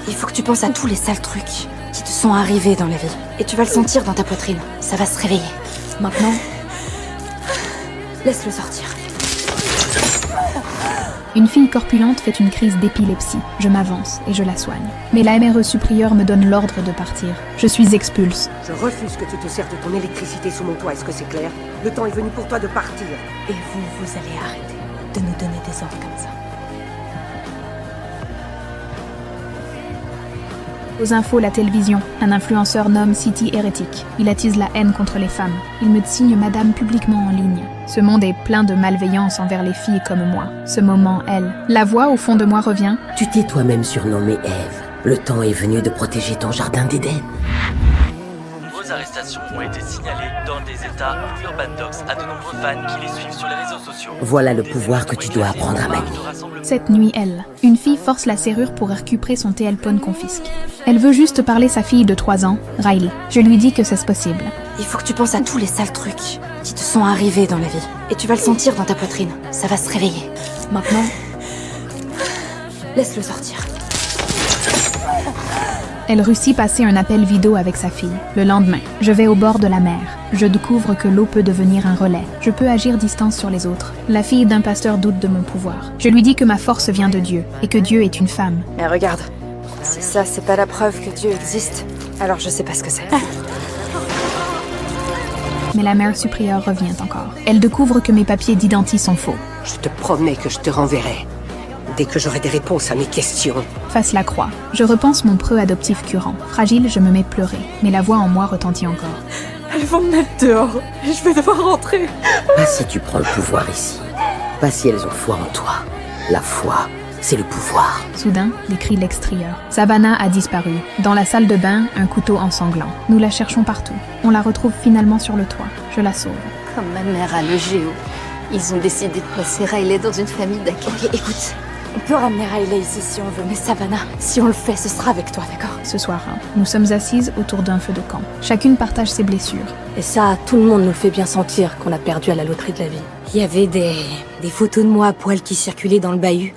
Il faut que tu penses à tous les sales trucs qui te sont arrivés dans la vie. Et tu vas le sentir dans ta poitrine. Ça va se réveiller. Maintenant, laisse-le sortir. Une fille corpulente fait une crise d'épilepsie. Je m'avance et je la soigne. Mais la MRE supérieure me donne l'ordre de partir. Je suis expulse. Je refuse que tu te sers de ton électricité sous mon toit, est-ce que c'est clair? Le temps est venu pour toi de partir. Et vous allez arrêter de nous donner des ordres comme ça. Aux infos, la télévision. Un influenceur nomme City hérétique. Il attise la haine contre les femmes. Il me signe madame publiquement en ligne. Ce monde est plein de malveillance envers les filles comme moi. Ce moment, elle. La voix au fond de moi revient. Tu t'es toi-même surnommée Ève. Le temps est venu de protéger ton jardin d'Éden. Vos arrestations ont été signalées dans des états Urban Docs à de nombreux fans qui les suivent sur les réseaux sociaux. Voilà le pouvoir que tu dois apprendre à manier. Cette nuit, elle. Une fille force la serrure pour récupérer son téléphone confisque. Elle veut juste parler sa fille de 3 ans, Riley. Je lui dis que c'est possible. Il faut que tu penses à tous les sales trucs qui te sont arrivés dans la vie. Et tu vas le sentir dans ta poitrine. Ça va se réveiller. Maintenant, laisse-le sortir. Elle réussit passer un appel vidéo avec sa fille. Le lendemain, je vais au bord de la mer. Je découvre que l'eau peut devenir un relais. Je peux agir distance sur les autres. La fille d'un pasteur doute de mon pouvoir. Je lui dis que ma force vient de Dieu et que Dieu est une femme. Mais regarde, si ça c'est pas la preuve que Dieu existe, alors je sais pas ce que c'est. Mais la mère supérieure revient encore. Elle découvre que mes papiers d'identité sont faux. Je te promets que je te renverrai. Dès que j'aurai des réponses à mes questions. Fasse la croix. Je repense mon preux adoptif curant. Fragile, je me mets pleurer. Mais la voix en moi retentit encore. Elles vont me mettre dehors et je vais devoir rentrer. Pas si tu prends le pouvoir ici. Pas si elles ont foi en toi. La foi, c'est le pouvoir. Soudain, les cris de l'extérieur. Savannah a disparu. Dans la salle de bain, un couteau ensanglant. Nous la cherchons partout. On la retrouve finalement sur le toit. Je la sauve. Comme ma mère a le géo, ils ont décidé de placer Riley dans une famille d'accueil. Ok, écoute, on peut ramener Riley ici si on veut, mais Savannah, si on le fait, ce sera avec toi, d'accord? Ce soir, nous sommes assises autour d'un feu de camp. Chacune partage ses blessures. Et ça, tout le monde nous le fait bien sentir qu'on a perdu à la loterie de la vie. Il y avait des photos de moi à poil qui circulaient dans le bahut.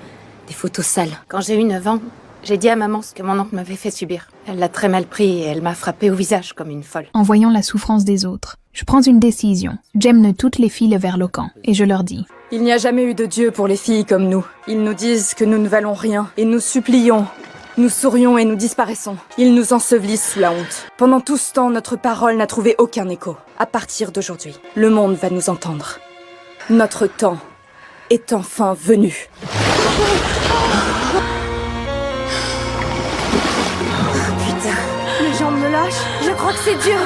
Des photos sales. Quand j'ai eu 9 ans, j'ai dit à maman ce que mon oncle m'avait fait subir. Elle l'a très mal pris et elle m'a frappé au visage comme une folle. En voyant la souffrance des autres, je prends une décision. J'emmène toutes les filles vers le camp et je leur dis. Il n'y a jamais eu de Dieu pour les filles comme nous. Ils nous disent que nous ne valons rien et nous supplions. Nous sourions et nous disparaissons. Ils nous ensevelissent sous la honte. Pendant tout ce temps, notre parole n'a trouvé aucun écho. À partir d'aujourd'hui, le monde va nous entendre. Notre temps est enfin venu. Putain, les gens me lâchent. Je crois que c'est Dieu.